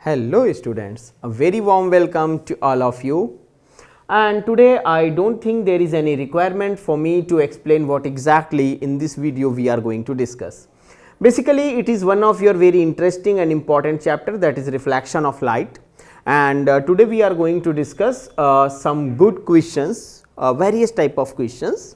Hello students, a very warm welcome to all of you, and today I don't think there is any requirement for me to explain what exactly in this video we are going to discuss. Basically it is one of your very interesting and important chapter, that is reflection of light, and today we are going to discuss some good questions, various type of questions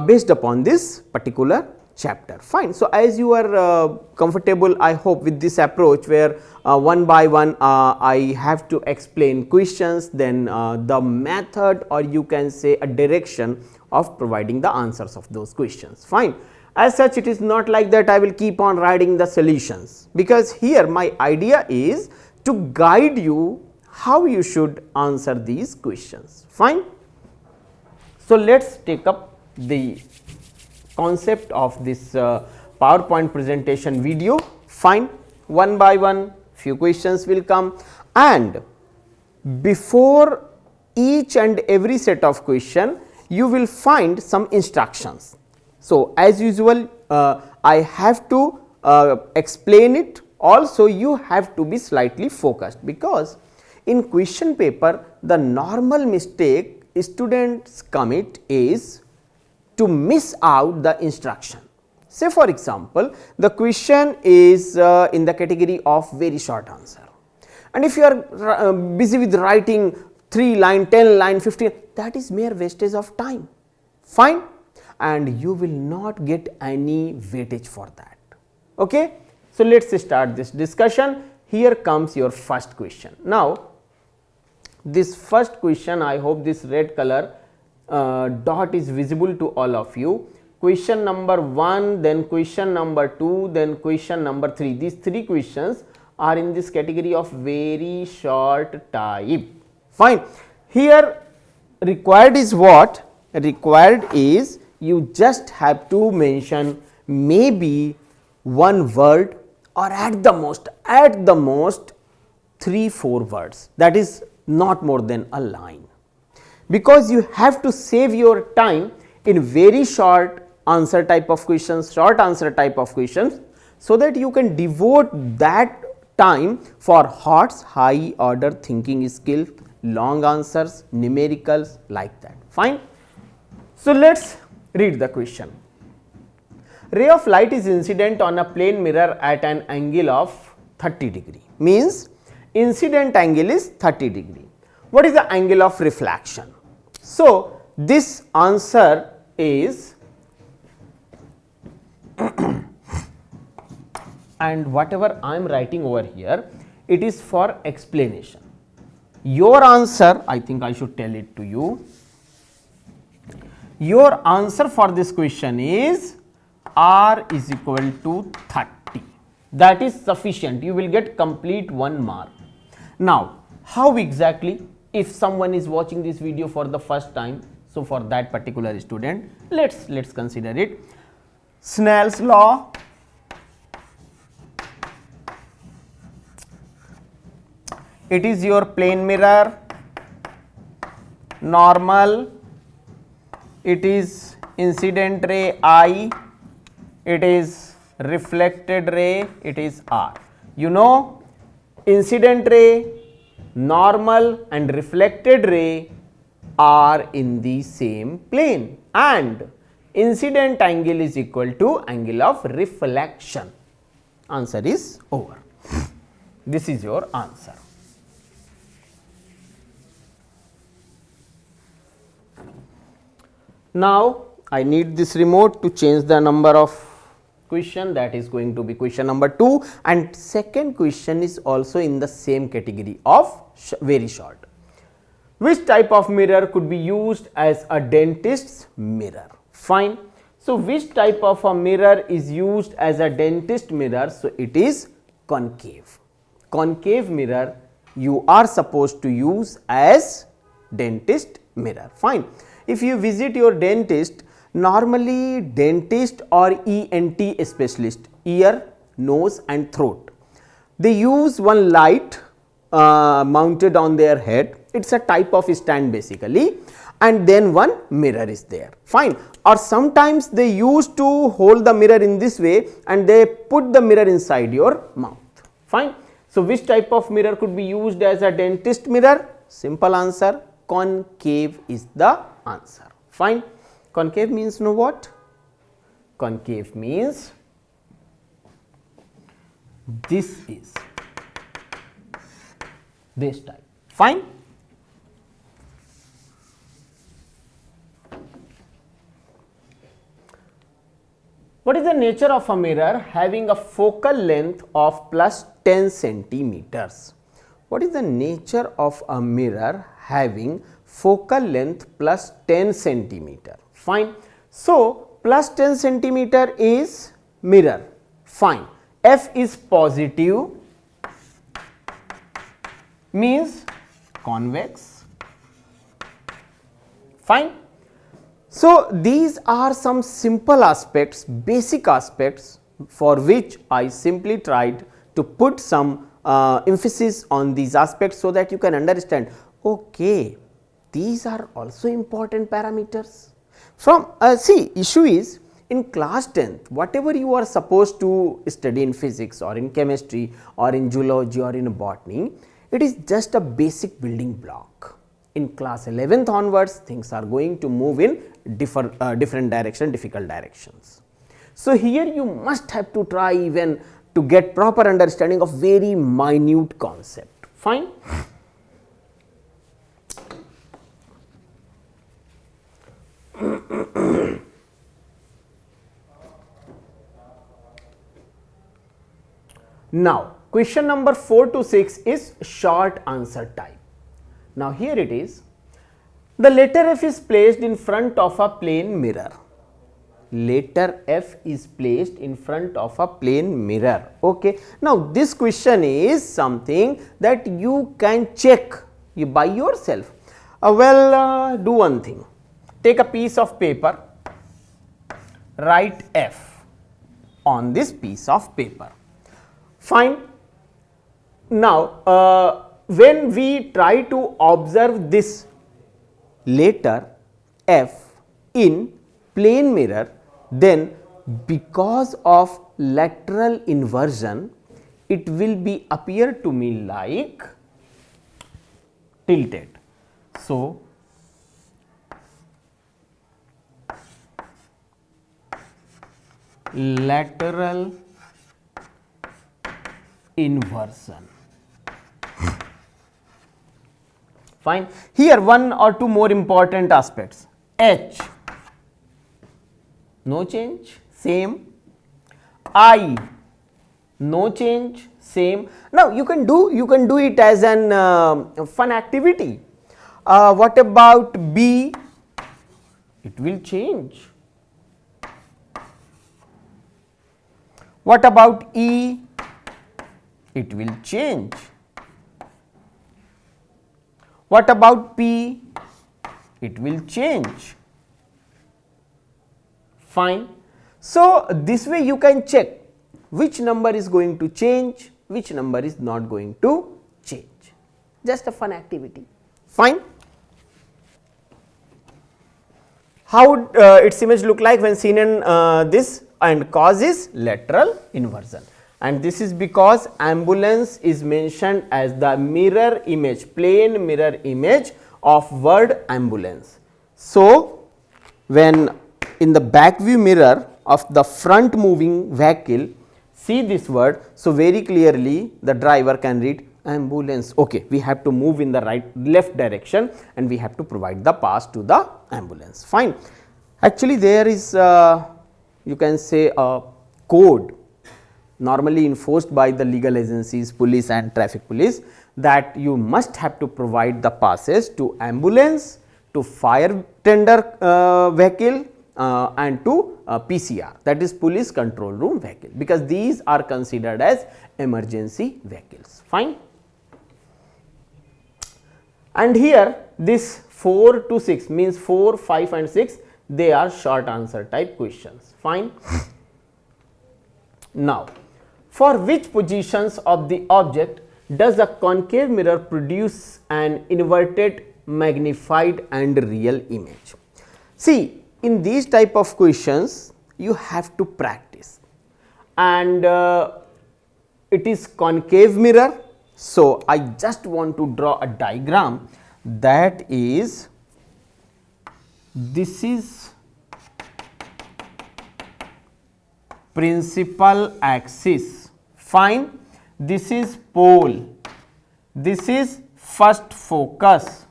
based upon this particular chapter. Fine. So, as you are comfortable, I hope, with this approach where one by one I have to explain questions, then the method, or you can say a direction of providing the answers of those questions. Fine. As such, it is not like that I will keep on writing the solutions, because here my idea is to guide you how you should answer these questions. Fine. So, let us take up the concept of this PowerPoint presentation video. Fine. One by one few questions will come, and before each and every set of question you will find some instructions. So, as usual I have to explain it, also you have to be slightly focused, because in question paper the normal mistake students commit is to miss out the instruction. Say for example, the question is in the category of very short answer, and if you are busy with writing 3 line, 10 line, 15, that is mere wastage of time. Fine. And you will not get any weightage for that. Okay. So, let us start this discussion. Here comes your first question. Now, this first question, I hope this red color dot is visible to all of you. Question number 1, then question number 2, then question number 3. These 3 questions are in this category of very short type. Fine. Here required is what? Required is you just have to mention maybe one word, or at the most 3-4 words, that is not more than a line, because you have to save your time in very short answer type of questions, short answer type of questions, so that you can devote that time for HOTS, high order thinking skills, long answers, numericals, like that. Fine. So, let us read the question. Ray of light is incident on a plane mirror at an angle of 30 degree, means incident angle is 30 degree. What is the angle of reflection? So, this answer is and whatever I am writing over here, it is for explanation. Your answer, I think I should tell it to you. Your answer for this question is R is equal to 30. That is sufficient. You will get complete 1 mark. Now, how exactly? If someone is watching this video for the first time, so for that particular student, let's consider it. Snell's law, it is your plane mirror, normal, it is incident ray I, it is reflected ray, it is R. You know, incident ray, normal and reflected ray are in the same plane, and incident angle is equal to angle of reflection. Answer is over. This is your answer. Now, I need this remote to change the number of question, that is going to be question number 2, and second question is also in the same category of very short. Which type of mirror could be used as a dentist's mirror? Fine. So, which type of a mirror is used as a dentist mirror? So, it is concave. Concave mirror you are supposed to use as dentist mirror. Fine. If you visit your dentist, normally dentist or ENT specialist, ear, nose and throat, they use one light mounted on their head. It is a type of stand basically, and then one mirror is there. Fine. Or sometimes they used to hold the mirror in this way and they put the mirror inside your mouth. Fine. So, which type of mirror could be used as a dentist mirror? Simple answer, concave is the answer. Fine. Concave means know what? Concave means this is this type. Fine. What is the nature of a mirror having a focal length of plus 10 centimeters? What is the nature of a mirror having focal length plus 10 centimeter? Fine. So, plus 10 centimeter is mirror. Fine. F is positive, means convex. Fine. So, these are some simple aspects, basic aspects for which I simply tried to put some emphasis on these aspects so that you can understand, okay, these are also important parameters. From see, issue is in class 10th, whatever you are supposed to study in physics or in chemistry or in zoology or in botany, it is just a basic building block. In class 11th onwards, things are going to move in different direction, difficult directions. So, here you must have to try even to get proper understanding of very minute concept. Fine. Now, question number 4 to 6 is short answer type. Now, here it is, the letter F is placed in front of a plane mirror. Letter F is placed in front of a plane mirror. Okay. Now, this question is something that you can check by yourself. Do one thing, take a piece of paper, write F on this piece of paper. Fine. Now, when we try to observe this letter F in plane mirror, then because of lateral inversion, it will be appear to me like tilted. So, lateral inversion. Fine. Here one or two more important aspects. H, no change, same. I, no change, same. Now, you can do it as an fun activity. What about B? It will change. What about E? It will change. What about P? It will change. Fine. So, this way you can check which number is going to change, which number is not going to change. Just a fun activity. Fine. How would its image look like when seen in this, and cause is lateral inversion. And this is because ambulance is mentioned as the mirror image, plane mirror image of word ambulance. So, when in the back view mirror of the front moving vehicle, see this word, so very clearly the driver can read ambulance. Okay, we have to move in the left direction and we have to provide the pass to the ambulance. Fine. Actually, there is you can say a code normally enforced by the legal agencies, police and traffic police, that you must have to provide the passes to ambulance, to fire tender vehicle and to PCR, that is police control room vehicle, because these are considered as emergency vehicles. Fine. And here this 4 to 6 means 4, 5 and 6, they are short answer type questions. Fine. Now, for which positions of the object does a concave mirror produce an inverted, magnified and real image? See, in these type of questions you have to practice, and it is concave mirror So, I just want to draw a diagram that is, this is principal axis, fine, this is pole, this is first focus,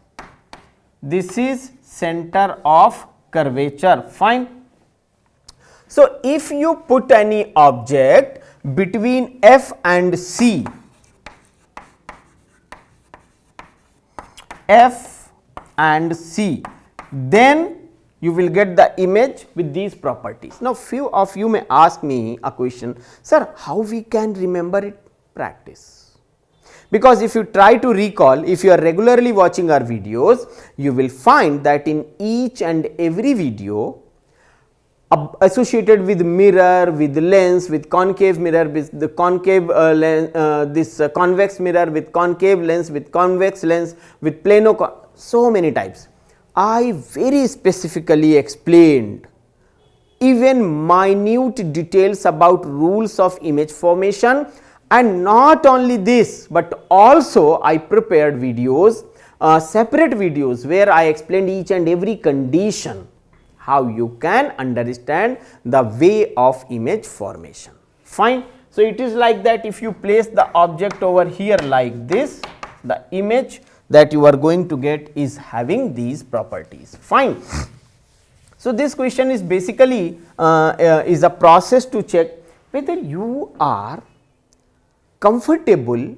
this is center of curvature, fine. So, if you put any object between F and C, F and C, then you will get the image with these properties. Now, few of you may ask me a question, sir, how we can remember it? Practice. Because if you try to recall, if you are regularly watching our videos, you will find that in each and every video associated with mirror, with lens, with concave mirror, with the concave lens, convex mirror, with concave lens, with convex lens, with plano, so many types. I very specifically explained even minute details about rules of image formation, and not only this, but also I prepared videos, separate videos where I explained each and every condition, how you can understand the way of image formation, fine. So, it is like that, if you place the object over here like this, the image that you are going to get is having these properties, fine. So, this question is basically is a process to check whether you are comfortable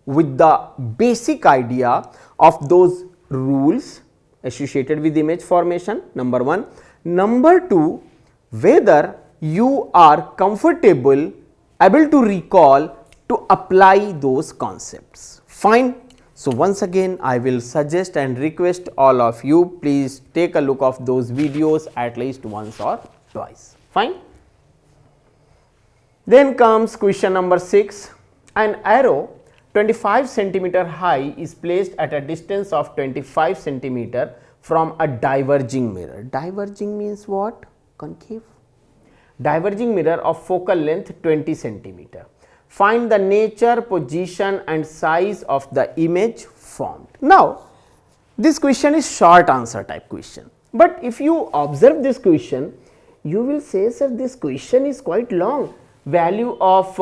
with the basic idea of those rules associated with image formation, number one. Number two, whether you are comfortable, able to recall, to apply those concepts, fine. So, once again I will suggest and request all of you, please take a look of those videos at least once or twice, fine. Then comes question number 6. An arrow 25 centimeter high is placed at a distance of 25 centimeter from a diverging mirror. Diverging means what? Concave. Diverging mirror of focal length 20 centimeter. Find the nature, position and size of the image formed. Now, this question is short answer type question, but if you observe this question, you will say, sir, this question is quite long. Value of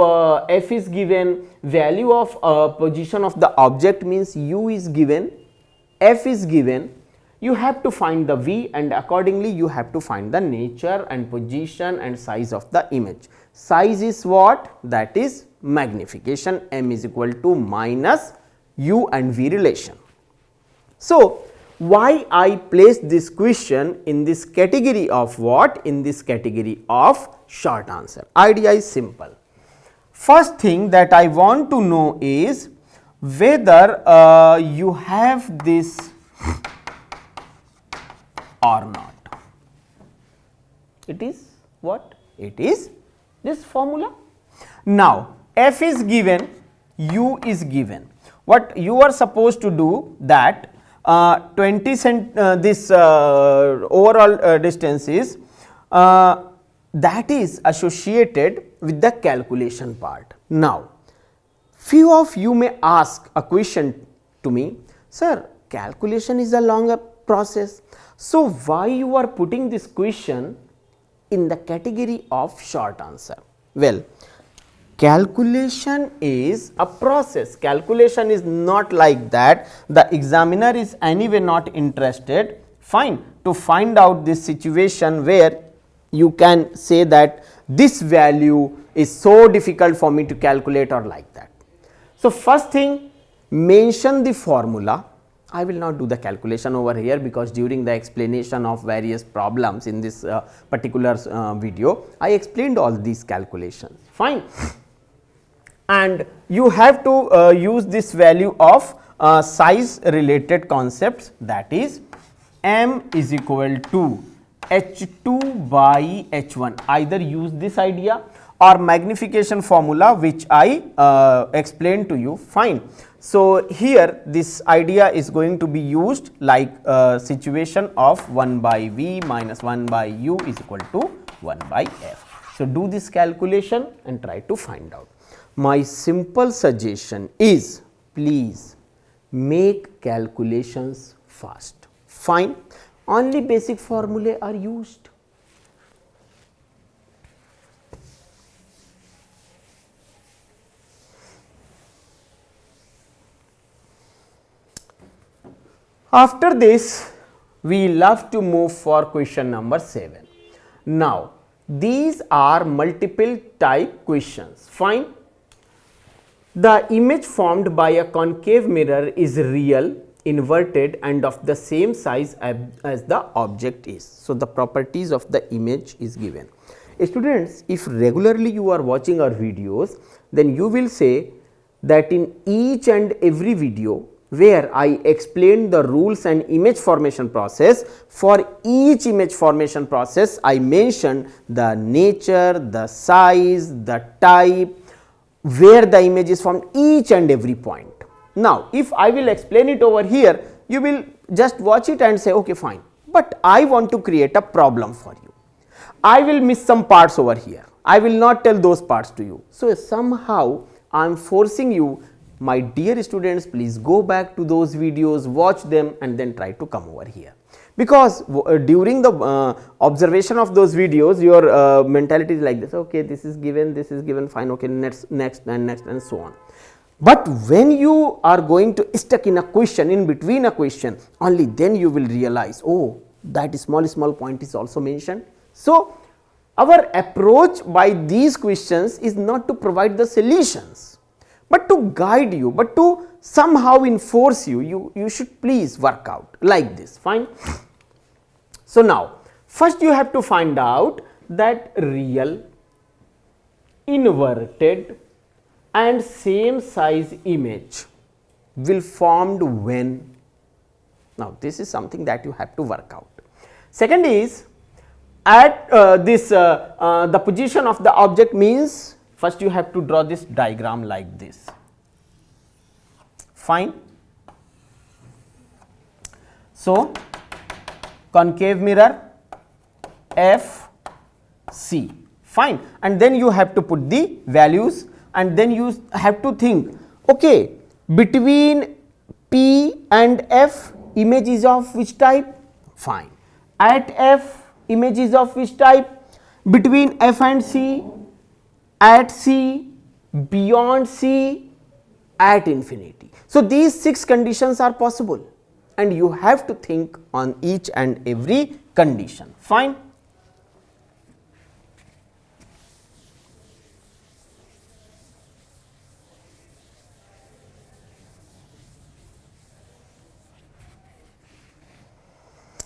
f is given, value of position of the object means u is given, f is given, you have to find the v, and accordingly you have to find the nature and position and size of the image. Size is what? That is magnification, m is equal to minus u and v relation. So, why I place this question in this category of what? In this category of short answer. Idea is simple. First thing that I want to know is whether you have this or not. It is what? It is this formula. Now, f is given, u is given. What you are supposed to do, that 20 this overall distance is that is associated with the calculation part. Now, few of you may ask a question to me, sir, calculation is a longer process, so why you are putting this question in the category of short answer? Well, calculation is a process. Calculation is not like that. The examiner is anyway not interested, fine, to find out this situation where you can say that this value is so difficult for me to calculate or like that. So, first thing, mention the formula. I will not do the calculation over here, because during the explanation of various problems in this particular video, I explained all these calculations, fine. And you have to use this value of size related concepts, that is m is equal to h2 by h1. Either use this idea or magnification formula which I explained to you, fine. So, here this idea is going to be used like situation of 1 by v minus 1 by u is equal to 1 by f. So, do this calculation and try to find out. My simple suggestion is, please make calculations fast. Fine, only basic formulae are used. After this, we love to move for question number 7. Now, these are multiple type questions. Fine. The image formed by a concave mirror is real, inverted and of the same size as the object is. So, the properties of the image is given. Students, if regularly you are watching our videos, then you will say that in each and every video where I explained the rules and image formation process, for each image formation process I mentioned the nature, the size, the type, where the image is formed, each and every point. Now, if I will explain it over here, you will just watch it and say okay fine, but I want to create a problem for you. I will miss some parts over here, I will not tell those parts to you. So, somehow I am forcing you, my dear students, please go back to those videos, watch them and then try to come over here. Because during the observation of those videos, your mentality is like this, okay, this is given, fine, okay, next and so on. But when you are going to stuck in a question, in between a question, only then you will realize, oh, that small point is also mentioned. So, our approach by these questions is not to provide the solutions, but to guide you, but to somehow enforce you, you should please work out like this, fine. So, now first you have to find out that real, inverted and same size image will formed when. Now, this is something that you have to work out. Second is, at the position of the object means, first you have to draw this diagram like this, fine. So, concave mirror F C, fine, and then you have to put the values and then you have to think, okay, between P and F image is of which type, fine, at F image is of which type, between F and C, at C, beyond C, at infinity. So, these 6 conditions are possible and you have to think on each and every condition, fine.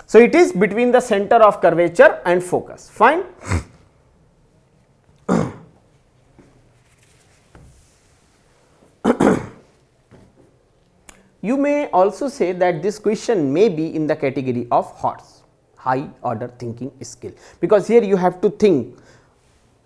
So, it is between the center of curvature and focus, fine. You may also say that this question may be in the category of HOTS, high order thinking skill, because here you have to think.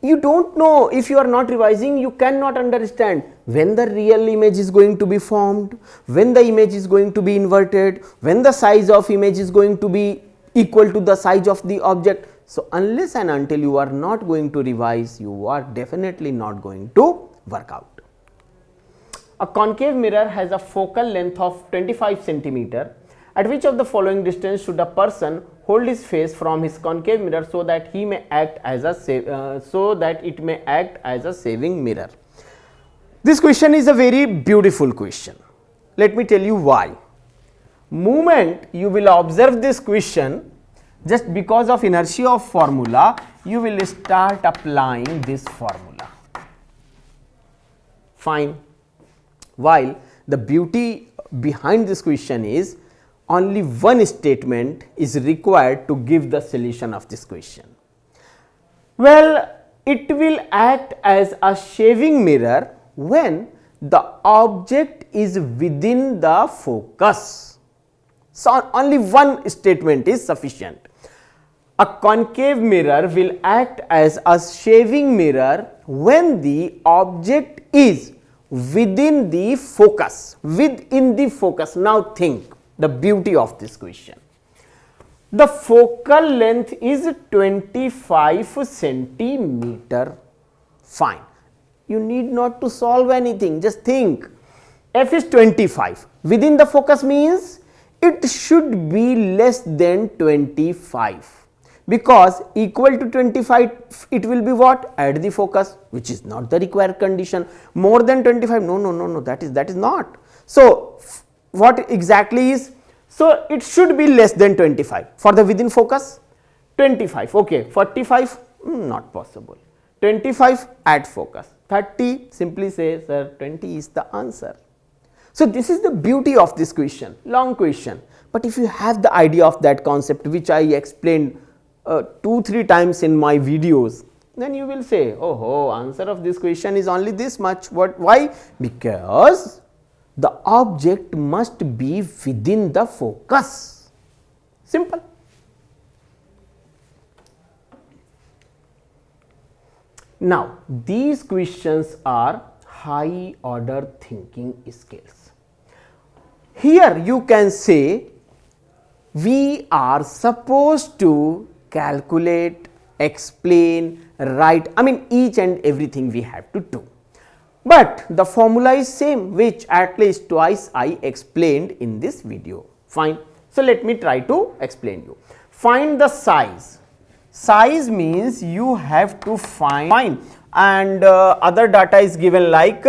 You do not know, if you are not revising, you cannot understand when the real image is going to be formed, when the image is going to be inverted, when the size of image is going to be equal to the size of the object. So, unless and until you are not going to revise, you are definitely not going to work out. A concave mirror has a focal length of 25 centimeter. At which of the following distance should a person hold his face from his concave mirror so that he may act as a saving mirror? This question is a very beautiful question. Let me tell you why. Moment you will observe this question, just because of inertia of formula, you will start applying this formula, fine. While the beauty behind this question is, only one statement is required to give the solution of this question. Well, it will act as a shaving mirror when the object is within the focus. So, only one statement is sufficient. A concave mirror will act as a shaving mirror when the object is within the focus, Now, think the beauty of this question. The focal length is 25 centimeter, fine. You need not to solve anything, just think. F is 25. Within the focus means it should be less than 25, because equal to 25 it will be what? At the focus, which is not the required condition. More than 25, no, that is not. So what exactly is? So it should be less than 25 for the within focus. 25, okay. 45, not possible. 25 at focus. 30, simply say, sir, 20 is the answer. So this is the beauty of this question, long question. But if you have the idea of that concept, which I explained 2-3 times in my videos, then you will say, oh, answer of this question is only this much. Why? Because the object must be within the focus. Simple. Now, these questions are high order thinking skills. Here you can say we are supposed to calculate, explain, write, I mean each and everything we have to do. But the formula is same, which at least twice I explained in this video. Fine. So let me try to explain you. Find the size. Size means you have to find, and other data is given like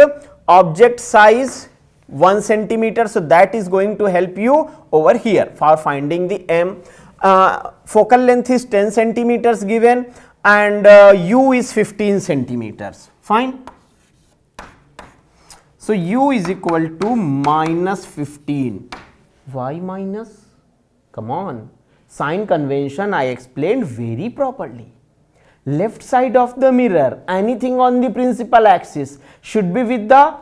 object size 1 centimeter. So that is going to help you over here for finding the M. Focal length is 10 centimeters given, and U is 15 centimeters. Fine. So U is equal to minus 15. Why minus? Come on. Sign convention I explained very properly. Left side of the mirror, anything on the principal axis should be with the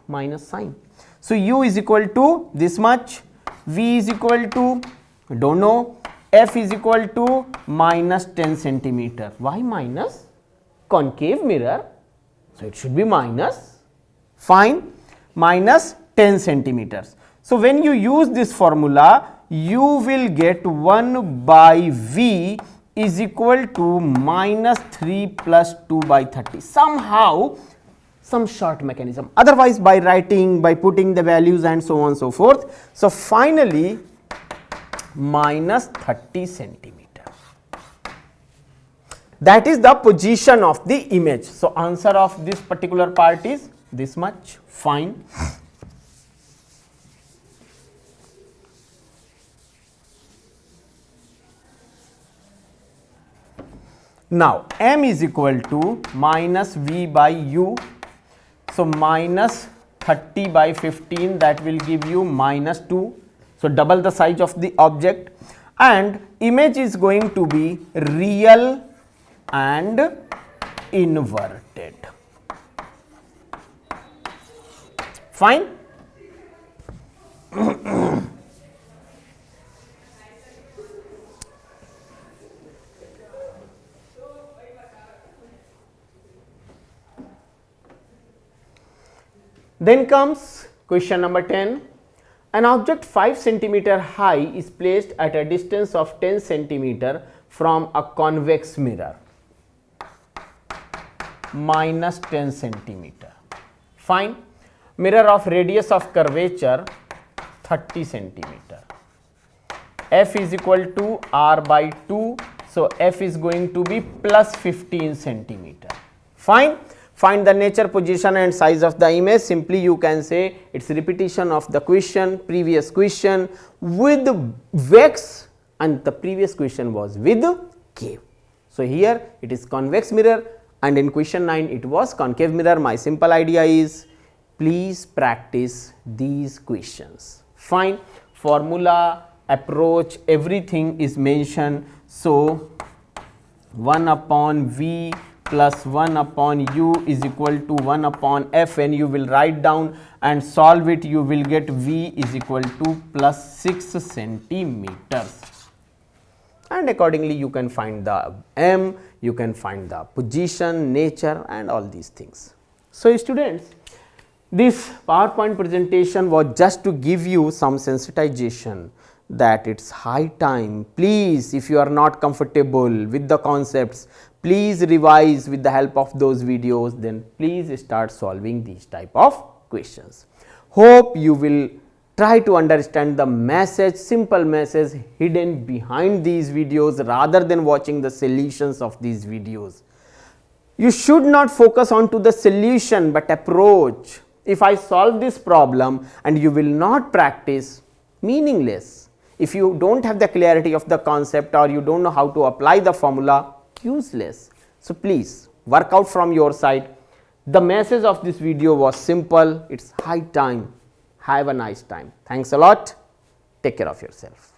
minus sign. So U is equal to this much, V is equal to, don't know, F is equal to minus 10 centimeter. Why minus? Concave mirror, so it should be minus. Fine, minus 10 centimeters. So when you use this formula, you will get 1 by V is equal to minus 3 plus 2 by 30. Somehow, some short mechanism. Otherwise, by writing, by putting the values and so on and so forth. So finally, minus 30 centimeters. That is the position of the image. So answer of this particular part is this much. Fine. Now, M is equal to minus V by U. So, minus 30 by 15, that will give you minus 2. So, double the size of the object, and image is going to be real and inverted. Fine. Then comes question number 10. An object 5 centimeter high is placed at a distance of 10 centimeter from a convex mirror, minus 10 centimeter. Fine. Mirror of radius of curvature 30 centimeter. F is equal to R by 2. So F is going to be plus 15 centimeter. Fine. Find the nature, position and size of the image. Simply you can say it's repetition of the question, previous question with vex, and the previous question was with cave. So here it is convex mirror, and in question 9 it was concave mirror. My simple idea is please practice these questions. Fine. Formula, approach, everything is mentioned. So 1 upon V plus 1 upon U is equal to 1 upon F. When you will write down and solve it, you will get V is equal to plus 6 centimeters. And accordingly you can find the M, you can find the position, nature and all these things. So students, this PowerPoint presentation was just to give you some sensitization that it's high time. Please, if you are not comfortable with the concepts, please revise with the help of those videos, then please start solving these type of questions. Hope you will try to understand the message, simple message hidden behind these videos rather than watching the solutions of these videos. You should not focus on to the solution but approach. If I solve this problem and you will not practice, meaningless. If you don't have the clarity of the concept or you don't know how to apply the formula, useless. So please work out from your side. The message of this video was simple. It's high time. Have a nice time. Thanks a lot. Take care of yourself.